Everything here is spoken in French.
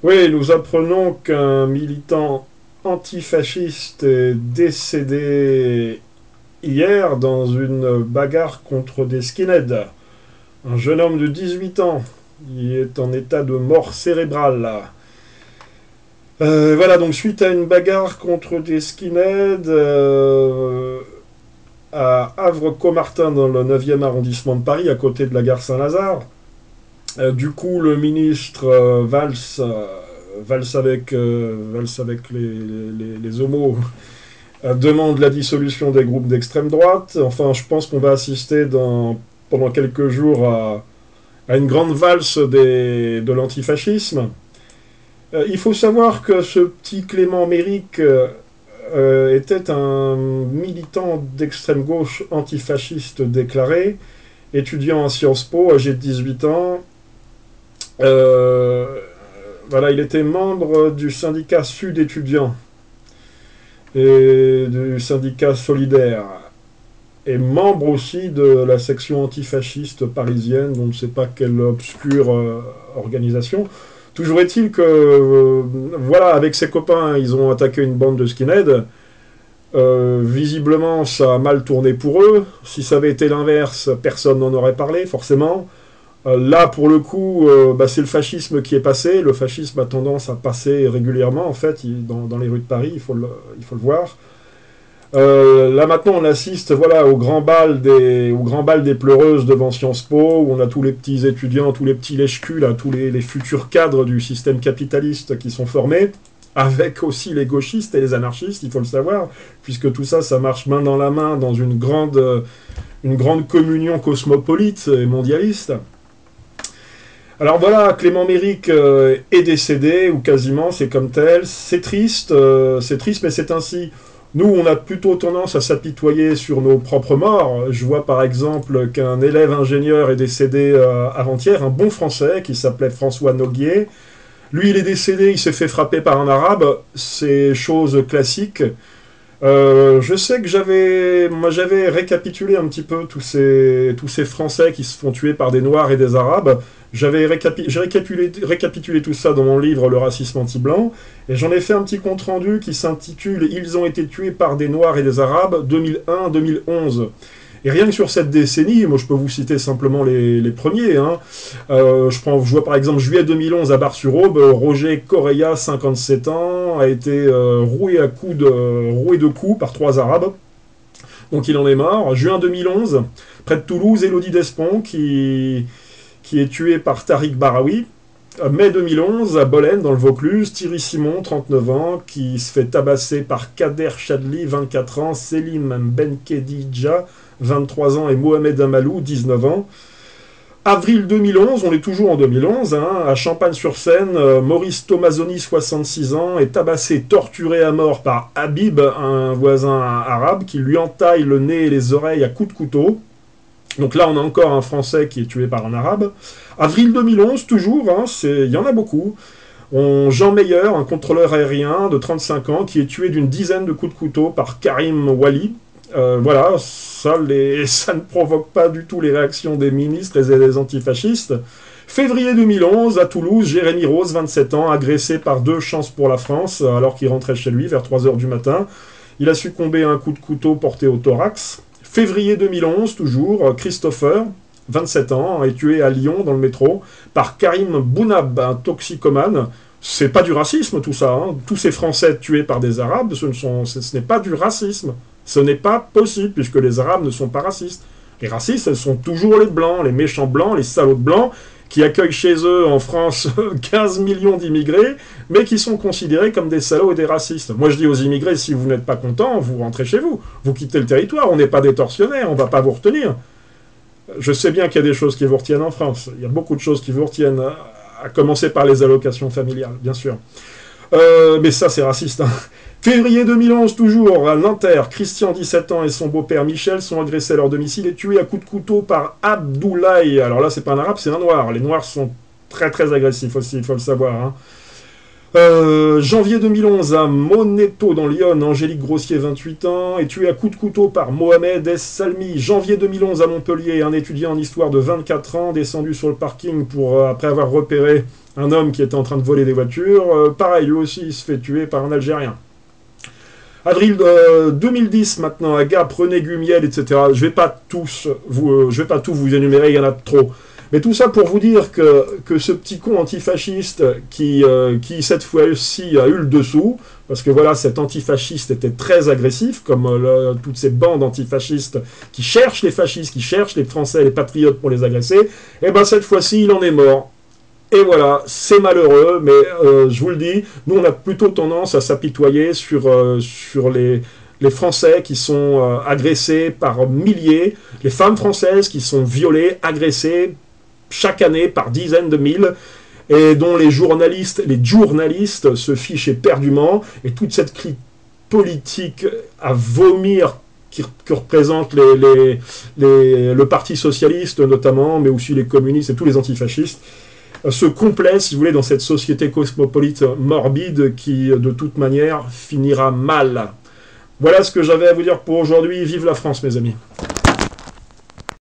Oui, nous apprenons qu'un militant antifasciste est décédé hier dans une bagarre contre des skinheads. Un jeune homme de 18 ans, il est en état de mort cérébrale. Voilà, donc suite à une bagarre contre des skinheads à Havre-Comartin dans le 9e arrondissement de Paris, à côté de la gare Saint-Lazare, du coup le ministre Valls avec les homos demande la dissolution des groupes d'extrême droite. Enfin, je pense qu'on va assister pendant quelques jours à une grande valse de l'antifascisme. Il faut savoir que ce petit Clément Méric était un militant d'extrême gauche antifasciste déclaré, étudiant à Sciences Po, âgé de 18 ans. Euh, voilà, il était membre du syndicat Sud étudiant et du syndicat Solidaire, et membre aussi de la section antifasciste parisienne, dont on ne sait pas quelle obscure organisation. Toujours est-il que, voilà, avec ses copains, ils ont attaqué une bande de skinheads. Visiblement, ça a mal tourné pour eux. Si ça avait été l'inverse, personne n'en aurait parlé, forcément. Là, pour le coup, c'est le fascisme qui est passé. Le fascisme a tendance à passer régulièrement, en fait, dans les rues de Paris, il faut le voir. Là maintenant on assiste, voilà, au grand bal des pleureuses devant Sciences Po, où on a tous les petits étudiants, tous les petits lèche-culs, là, tous les futurs cadres du système capitaliste qui sont formés, avec aussi les gauchistes et les anarchistes, il faut le savoir, puisque tout ça, ça marche main dans la main dans une grande communion cosmopolite et mondialiste. Alors voilà, Clément Méric est décédé, ou quasiment, c'est comme tel. C'est triste, mais c'est ainsi. Nous, on a plutôt tendance à s'apitoyer sur nos propres morts. Je vois par exemple qu'un élève ingénieur est décédé avant-hier, un bon Français qui s'appelait François Noguier. Lui, il est décédé, il s'est fait frapper par un arabe. C'est chose classique. Je sais que j'avais récapitulé un petit peu tous ces Français qui se font tuer par des Noirs et des Arabes. J'ai récapitulé tout ça dans mon livre Le racisme anti-blanc, et j'en ai fait un petit compte-rendu qui s'intitule « Ils ont été tués par des Noirs et des Arabes 2001-2011 ». Et rien que sur cette décennie, moi je peux vous citer simplement les premiers. Hein. Je vois par exemple juillet 2011 à Bar-sur-Aube, Roger Correia, 57 ans, a été roué de coups par 3 Arabes. Donc il en est mort. Juin 2011, près de Toulouse, Élodie Despont qui est tuée par Tariq Barawi. Mai 2011, à Bolène, dans le Vaucluse, Thierry Simon, 39 ans, qui se fait tabasser par Kader Chadli, 24 ans, Selim Benkedija, 23 ans, et Mohamed Amalou, 19 ans. Avril 2011, on est toujours en 2011, hein, à Champagne-sur-Seine, Maurice Tomazoni, 66 ans, est tabassé, torturé à mort par Habib, un voisin arabe, qui lui entaille le nez et les oreilles à coups de couteau. Donc là, on a encore un Français qui est tué par un Arabe. Avril 2011, toujours, hein, il y en a beaucoup. Jean Meyer, un contrôleur aérien de 35 ans, qui est tué d'une dizaine de coups de couteau par Karim Wali. Voilà, ça ne provoque pas du tout les réactions des ministres et des antifascistes. Février 2011, à Toulouse, Jérémy Rose, 27 ans, agressé par 2 chances pour la France, alors qu'il rentrait chez lui vers 3 h du matin. Il a succombé à un coup de couteau porté au thorax. Février 2011, toujours, Christopher, 27 ans, est tué à Lyon, dans le métro, par Karim Bounab, un toxicomane. C'est pas du racisme, tout ça. Hein. Tous ces Français tués par des Arabes, ce n'est pas du racisme. Ce n'est pas possible, puisque les Arabes ne sont pas racistes. Les racistes, ce sont toujours les Blancs, les méchants Blancs, les salauds de Blancs, qui accueillent chez eux, en France, 15 millions d'immigrés, mais qui sont considérés comme des salauds et des racistes. Moi, je dis aux immigrés, si vous n'êtes pas contents, vous rentrez chez vous. Vous quittez le territoire, on n'est pas des tortionnaires, on ne va pas vous retenir. Je sais bien qu'il y a des choses qui vous retiennent en France. Il y a beaucoup de choses qui vous retiennent, à commencer par les allocations familiales, bien sûr. Mais ça, c'est raciste. Hein. Février 2011, toujours, à Nanterre, Christian, 17 ans, et son beau-père Michel sont agressés à leur domicile et tués à coups de couteau par Abdoulaye. Alors là, c'est pas un arabe, c'est un noir. Les noirs sont très très agressifs aussi, il faut le savoir. Hein. Janvier 2011, à Moneto dans Lyon, Angélique Grossier, 28 ans, est tuée à coups de couteau par Mohamed Es Salmi. Janvier 2011, à Montpellier, un étudiant en histoire de 24 ans, descendu sur le parking après avoir repéré un homme qui était en train de voler des voitures. Pareil, lui aussi, il se fait tuer par un Algérien. Avril 2010 maintenant, à Gap, René Gumiel, etc. Je vais pas tout vous énumérer, il y en a trop. Mais tout ça pour vous dire que ce petit con antifasciste qui cette fois-ci a eu le dessous, parce que voilà, cet antifasciste était très agressif, comme toutes ces bandes antifascistes qui cherchent les fascistes, qui cherchent les Français, les patriotes pour les agresser, et ben cette fois-ci, il en est mort. Et voilà, c'est malheureux, mais je vous le dis, nous on a plutôt tendance à s'apitoyer sur les Français qui sont agressés par milliers, les femmes françaises qui sont violées, agressées chaque année par dizaines de mille, et dont les journalistes se fichent éperdument, et toute cette clique politique à vomir que représente le Parti Socialiste notamment, mais aussi les communistes et tous les antifascistes, se complaît, si vous voulez, dans cette société cosmopolite morbide qui, de toute manière, finira mal. Voilà ce que j'avais à vous dire pour aujourd'hui. Vive la France, mes amis.